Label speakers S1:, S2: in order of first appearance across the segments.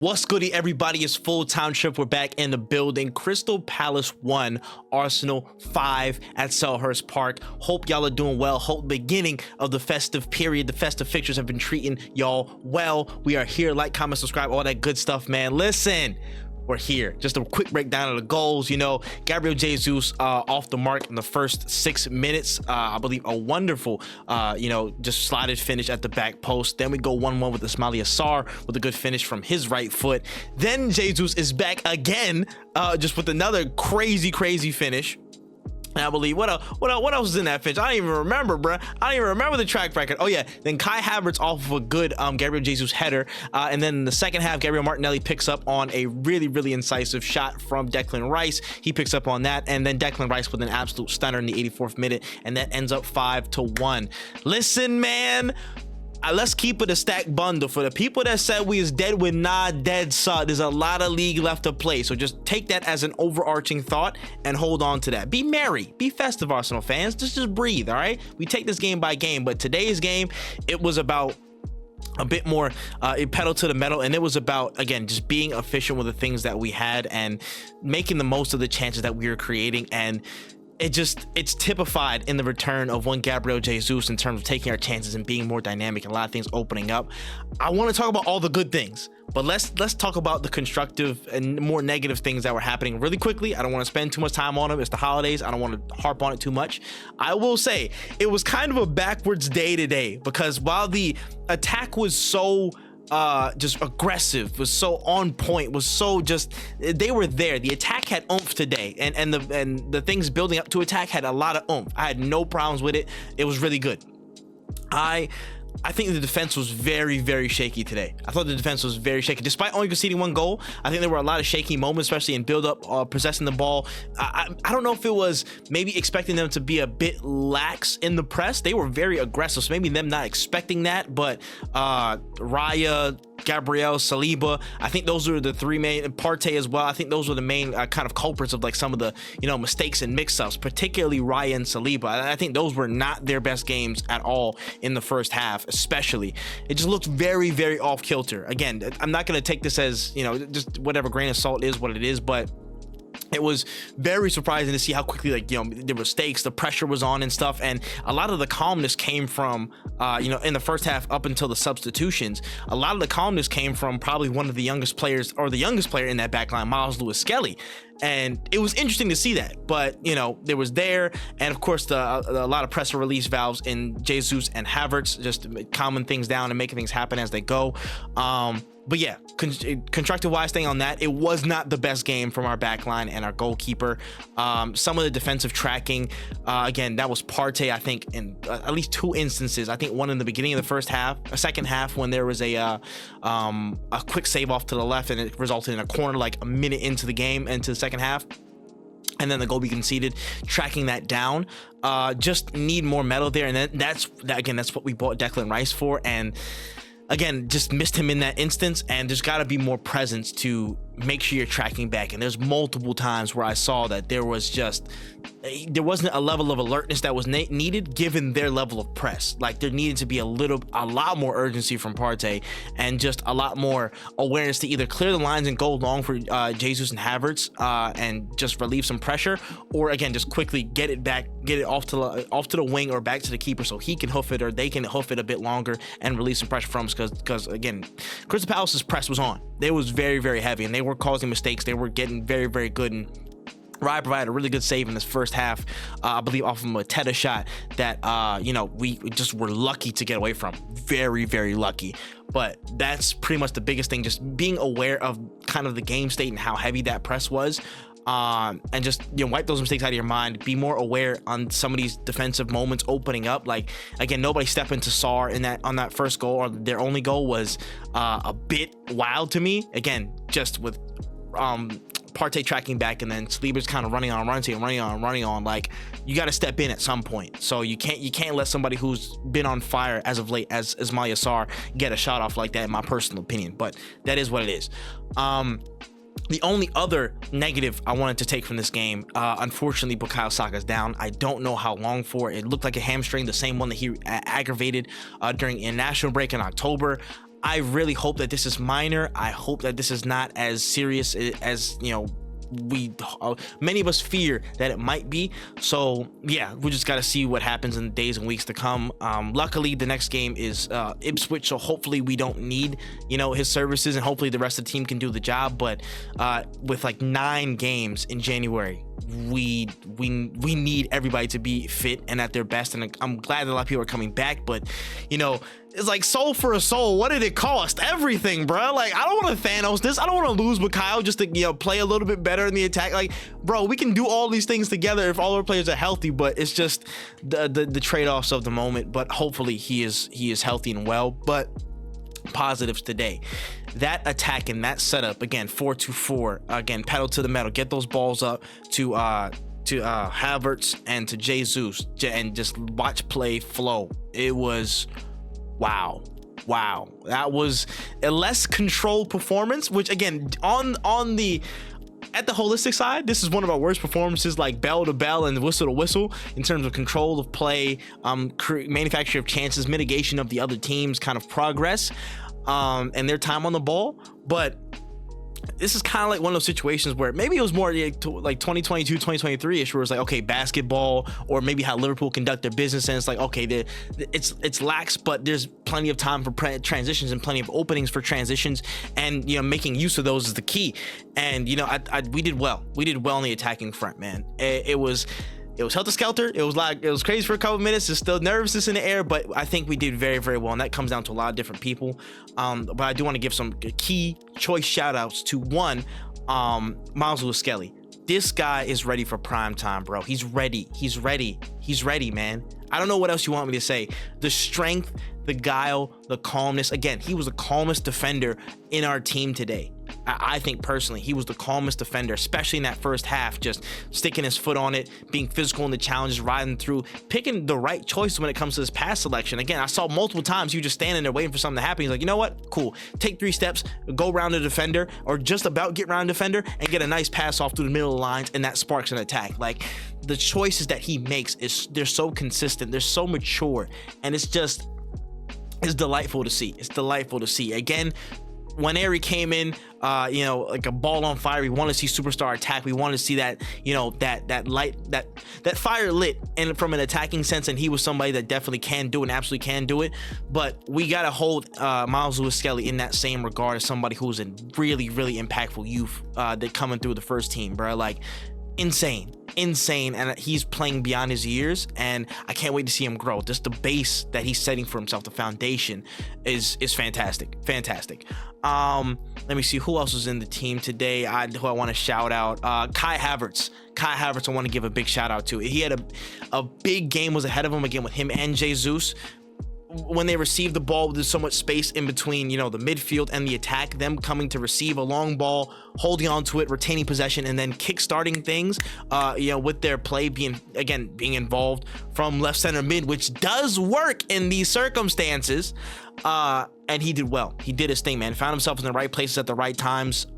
S1: What's goody, everybody? It's Full Township. We're back in the building. Crystal Palace 1, Arsenal 5 at Selhurst Park. Hope y'all are doing well. Hope the beginning of the festive period, the festive fixtures have been treating y'all well. We are here. Like, comment, subscribe, all that good stuff, man. Listen, we're here. Just a quick breakdown of the goals. You know, Gabriel Jesus off the mark in the first 6 minutes. I believe a wonderful, just slided finish at the back post. Then we go 1-1 with Ismaila Sarr with a good finish from his right foot. Then Jesus is back again, just with another crazy finish. And I believe what else was in that finish? I don't even remember, bro. I don't even remember the track record. Oh yeah, then Kai Havertz off of a good Gabriel Jesus header, and then in the second half, Gabriel Martinelli picks up on a really incisive shot from Declan Rice. He picks up on that, and then Declan Rice with an absolute stunner in the 84th minute, and that ends up 5-1. Listen, man. Let's keep it a stacked bundle. For the people that said we is dead, we're not dead, son. There's a lot of league left to play, so just take that as an overarching thought and hold on to that. Be merry, be festive, Arsenal fans. Just breathe, all right? We take this game by game, but today's game, it was about a bit more pedal to the metal, and it was about, again, just being efficient with the things that we had and making the most of the chances that we were creating. And it's typified in the return of one Gabriel Jesus in terms of taking our chances and being more dynamic and a lot of things opening up. I want to talk about all the good things, but let's talk about the constructive and more negative things that were happening really quickly. I don't want to spend too much time on them. It's the holidays. I don't want to harp on it too much. I will say it was kind of a backwards day today, because while the attack was so just aggressive, was so on point, was so just, they were there. The attack had oomph today, and the things building up to attack had a lot of oomph. I had no problems with it. It was really good. I think the defense was very shaky today. I thought the defense was very shaky. Despite only conceding one goal, I think there were a lot of shaky moments, especially in build-up, possessing the ball. I don't know if it was maybe expecting them to be a bit lax in the press. They were very aggressive, so maybe them not expecting that. But Raya, Gabriel, Saliba, I think those were the three main, Partey as well. I think those were the main kind of culprits of like some of the mistakes and mix-ups, particularly Raya and Saliba. I think those were not their best games at all in the first half, especially. It just looked very off kilter. Again, I'm not going to take this as just whatever grain of salt is what it is, but it was very surprising to see how quickly, there were stakes, the pressure was on and stuff, and a lot of the calmness came from, in the first half up until the substitutions. A lot of the calmness came from probably one of the youngest players, or the youngest player in that back line, Myles Lewis-Skelly. And it was interesting to see that, but there was there, and of course a lot of pressure release valves in Jesus and Havertz, just calming things down and making things happen as they go. But yeah, constructive wise thing on that, it was not the best game from our back line and our goalkeeper. Some of the defensive tracking, again, that was Partey, I think, in at least 2 instances. I think one in the beginning of the first half, a second half, when there was a quick save off to the left and it resulted in a corner like a minute into the game, into the second half. And then the goal we conceded, tracking that down. Just need more metal there. And that's what we bought Declan Rice for. And again, just missed him in that instance, and there's got to be more presence to make sure you're tracking back. And there's multiple times where I saw that there wasn't a level of alertness that was needed given their level of press. Like, there needed to be a lot more urgency from Partey, and just a lot more awareness to either clear the lines and go long for Jesus and Havertz, and just relieve some pressure, or again, just quickly get it off to the wing or back to the keeper so he can hoof it, or they can hoof it a bit longer and release some pressure from us, because again, Crystal Palace's press was on. They was very heavy, and they were causing mistakes. They were getting very good, and Raya provided a really good save in this first half, I believe off of a Mateta shot that we just were lucky to get away from. Very lucky. But that's pretty much the biggest thing, just being aware of kind of the game state and how heavy that press was. And just wipe those mistakes out of your mind. Be more aware on some of these defensive moments opening up. Like, again, nobody stepped into Sarr on that first goal, or their only goal was a bit wild to me. Again, just with Partey tracking back, and then Saliba's kind of running on. Like, you got to step in at some point. So you can't let somebody who's been on fire as of late as Ismaila Sarr get a shot off like that, in my personal opinion. But that is what it is. The only other negative I wanted to take from this game, unfortunately, Bukayo Saka's down. I don't know how long for. It looked like a hamstring, the same one that he aggravated during international break in October. I really hope that this is minor. I hope that this is not as serious as, you know, many of us fear that it might be. So yeah, we just got to see what happens in the days and weeks to come. Luckily the next game is Ipswich, so hopefully we don't need, you know, his services, and hopefully the rest of the team can do the job. But with like 9 games in January, we need everybody to be fit and at their best, and I'm glad that a lot of people are coming back. But you know, it's like soul for a soul. What did it cost? Everything, bro. Like, I don't want to Thanos this. I don't want to lose Mikhail just to, you know, play a little bit better in the attack. Like, bro, we can do all these things together if all our players are healthy, but it's just the trade-offs of the moment. But hopefully he is healthy and well. But positives today, that attack and that setup, again, 4-2-4, again, pedal to the metal, get those balls up to Havertz and to Jesus, and just watch play flow. It was wow. That was a less controlled performance, which again, at the holistic side, this is one of our worst performances, like bell to bell and whistle to whistle, in terms of control of play, manufacture of chances, mitigation of the other team's kind of progress, and their time on the ball. But this is kind of like one of those situations where maybe it was more like 2022, 2023-ish, where it's like, okay, basketball, or maybe how Liverpool conduct their business, and it's like, okay, it's lax, but there's plenty of time for transitions and plenty of openings for transitions, and you know, making use of those is the key. And you know, we did well on the attacking front, man. It was helter-skelter. It was crazy for a couple of minutes. There's still nervousness in the air, but I think we did very, very well, and that comes down to a lot of different people. But I do want to give some key choice shout-outs to one, Miles Lewis-Skelly. This guy is ready for prime time, bro. He's ready, man. I don't know what else you want me to say. The strength, the guile, the calmness. Again, he was the calmest defender in our team today. I think personally, he was the calmest defender, especially in that first half, just sticking his foot on it, being physical in the challenges, riding through, picking the right choice when it comes to his pass selection. Again, I saw multiple times you just standing there waiting for something to happen. He's like, you know what? Cool. Take 3 steps, go around the defender, or just about get around the defender and get a nice pass off through the middle of the lines, and that sparks an attack. Like, the choices that he makes, they're so consistent, they're so mature, and it's delightful to see. It's delightful to see. Again, when Ari came in, you know, like a ball on fire. We want to see superstar attack. We want to see that, you know, that light, that fire lit, and from an attacking sense. And he was somebody that definitely can do it, and absolutely can do it. But we gotta hold Miles Lewis-Skelly in that same regard as somebody who's a really, really impactful youth that coming through the first team, bro. Like, insane, and he's playing beyond his years, and I can't wait to see him grow. Just the base that he's setting for himself, the foundation is fantastic. Let me see who else was in the team today. Who I want to shout out, Kai Havertz. I want to give a big shout out to. He had a big game was ahead of him, again, with him and Jesus. When they receive the ball, there's so much space in between, you know, the midfield and the attack, them coming to receive a long ball, holding on to it, retaining possession, and then kick-starting things, you know, with their play being involved from left center mid, which does work in these circumstances. And he did well. He did his thing, man. Found himself in the right places at the right times.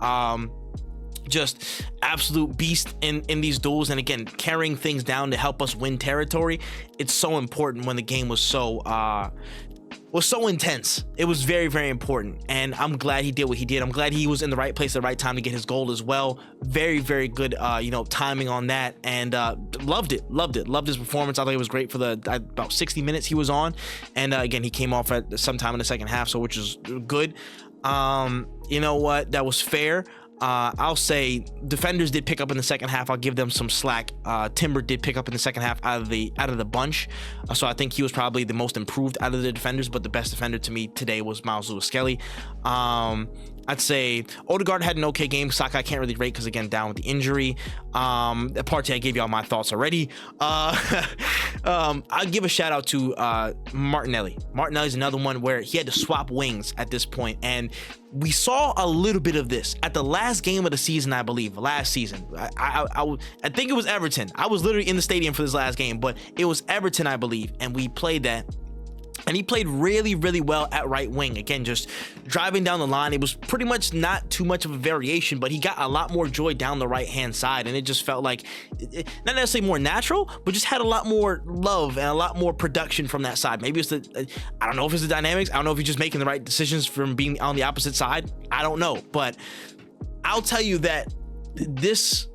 S1: Just absolute beast in these duels, and again, carrying things down to help us win territory. It's so important when the game was so intense. It was very, very important, and I'm glad he did what he did. I'm glad he was in the right place at the right time to get his goal as well. Very, very good, you know, timing on that, and loved his performance. I thought it was great for the about 60 minutes he was on, and again, he came off at sometime in the second half, so which is good. You know what? That was fair. I'll say defenders did pick up in the second half. I'll give them some slack. Timber did pick up in the second half out of the bunch, so I think he was probably the most improved out of the defenders. But the best defender to me today was Miles Lewis-Skelly. I'd say Odegaard had an okay game. Saka I can't really rate because, again, down with the injury. Partey, I gave y'all my thoughts already. I'll give a shout out to Martinelli. Martinelli's another one where he had to swap wings at this point, and we saw a little bit of this at the last game of the season, I believe. Last season, I think it was Everton. I was literally in the stadium for this last game, but it was Everton, I believe, and we played that. And he played really, really well at right wing. Again, just driving down the line. It was pretty much not too much of a variation, but he got a lot more joy down the right-hand side. And it just felt like, not necessarily more natural, but just had a lot more love and a lot more production from that side. Maybe it's I don't know if it's the dynamics. I don't know if he's just making the right decisions from being on the opposite side. I don't know. But I'll tell you that this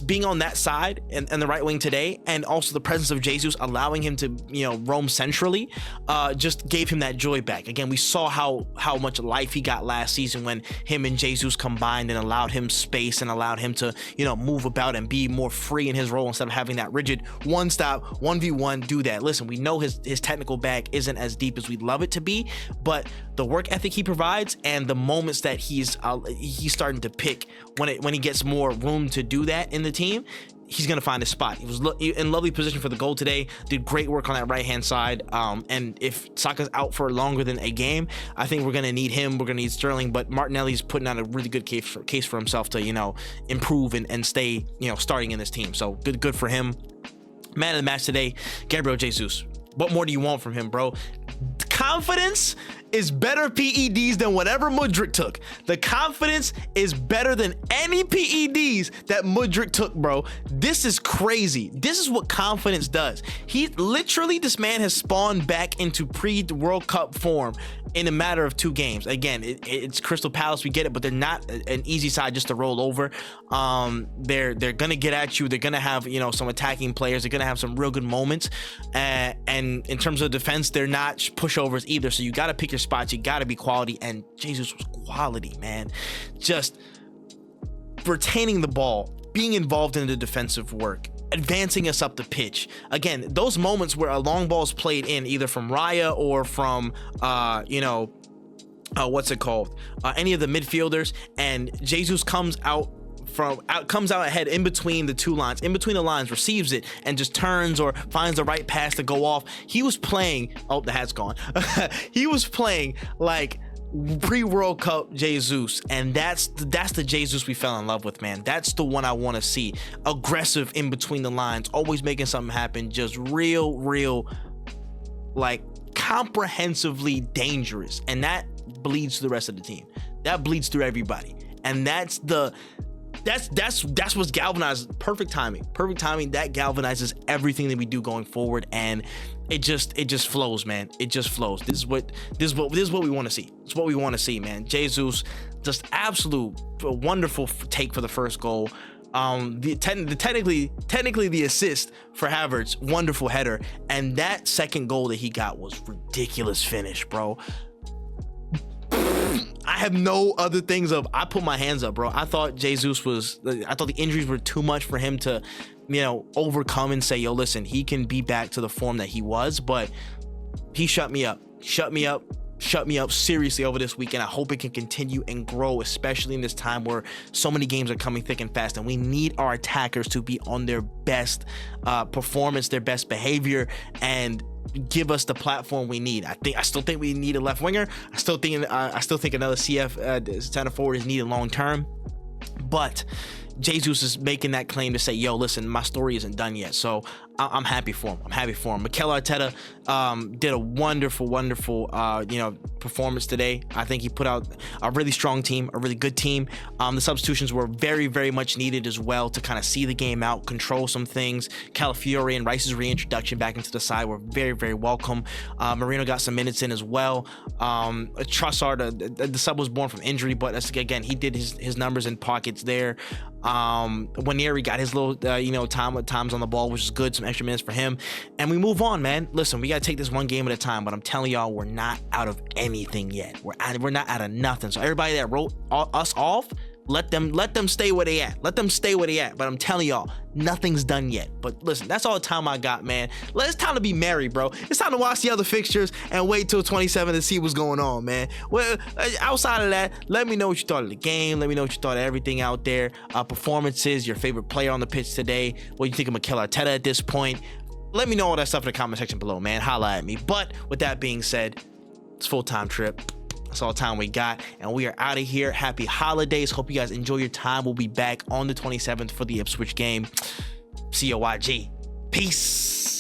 S1: being on that side and the right wing today, and also the presence of Jesus allowing him to, you know, roam centrally, just gave him that joy back. Again, we saw how much life he got last season when him and Jesus combined and allowed him space and allowed him to, you know, move about and be more free in his role instead of having that rigid one stop 1v1 do that. Listen, we know his technical bag isn't as deep as we'd love it to be, but the work ethic he provides and the moments that he's starting to pick when he gets more room to do that in the team, he's gonna find a spot. He was in lovely position for the goal today, did great work on that right hand side, and if Saka's out for longer than a game, I think we're gonna need him, we're gonna need Sterling, but Martinelli's putting out a really good case for himself to, you know, improve and stay, you know, starting in this team. So good for him. Man of the match today, Gabriel Jesus. What more do you want from him, bro? Confidence is better PEDs than whatever Mudryk took. The confidence is better than any PEDs that Mudryk took, bro. This is crazy. This is what confidence does. This man has spawned back into pre-World Cup form in a matter of 2 games. Again, it's Crystal Palace, we get it, but they're not an easy side just to roll over. They're gonna get at you. They're gonna have, you know, some attacking players. They're gonna have some real good moments. And in terms of defense, they're not pushovers either. So you got to pick your spots. You got to be quality. And Jesus was quality, man. Just retaining the ball, being involved in the defensive work, advancing us up the pitch. Again, those moments where a long ball is played in either from Raya or from, you know, what's it called? Any of the midfielders, and Jesus comes out ahead in between the 2 lines, in between the lines, receives it and just turns or finds the right pass to go off. He was playing, oh, the hat's gone. He was playing like pre-World Cup Jesus, and that's the Jesus we fell in love with, man. That's the one I want to see. Aggressive in between the lines, always making something happen, just real like comprehensively dangerous, and that bleeds to the rest of the team. That bleeds through everybody, and that's what's galvanized. Perfect timing that galvanizes everything that we do going forward, and it just flows, man. It just flows. This is what we want to see. It's what we want to see, man. Jesus, just absolute wonderful take for the first goal. Technically the assist for Havertz, wonderful header, and that second goal that he got was ridiculous finish, bro. I have no other things I put my hands up, bro. I thought the injuries were too much for him to, you know, overcome and say, yo, listen, he can be back to the form that he was, but he shut me up seriously over this weekend. I hope it can continue and grow, especially in this time where so many games are coming thick and fast, and we need our attackers to be on their best performance, their best behavior, and give us the platform we need. I still think we need a left winger. I still think another CF center forward is needed long term, but Jesus is making that claim to say, yo, listen, my story isn't done yet. So I'm happy for him. Mikel Arteta did a wonderful, you know, performance today. I think he put out a really strong team, a really good team. The substitutions were very, very much needed as well to kind of see the game out, control some things. Calafiori and Rice's reintroduction back into the side were very, very welcome. Marino got some minutes in as well. Trossard, the sub was born from injury, but again, he did his numbers in pockets there. Nwaneri got his little, you know, times on the ball, which is good. Some extra minutes for him, and we move on, man. Listen, we gotta take this one game at a time, but I'm telling y'all, we're not out of anything yet. We're not out of nothing. So everybody that wrote us off, let them stay where they at. Let them stay where they at. But I'm telling y'all, nothing's done yet. But listen, that's all the time I got, man. It's time to be merry, bro. It's time to watch the other fixtures and wait till 27 to see what's going on, man. Well, outside of that, let me know what you thought of the game. Let me know what you thought of everything out there. Performances, your favorite player on the pitch today. What you think of Mikel Arteta at this point? Let me know all that stuff in the comment section below, man. Holla at me. But with that being said, it's full-time trip. That's all the time we got, and we are out of here. Happy holidays. Hope you guys enjoy your time. We'll be back on the 27th for the Ipswich game. COYG. Peace.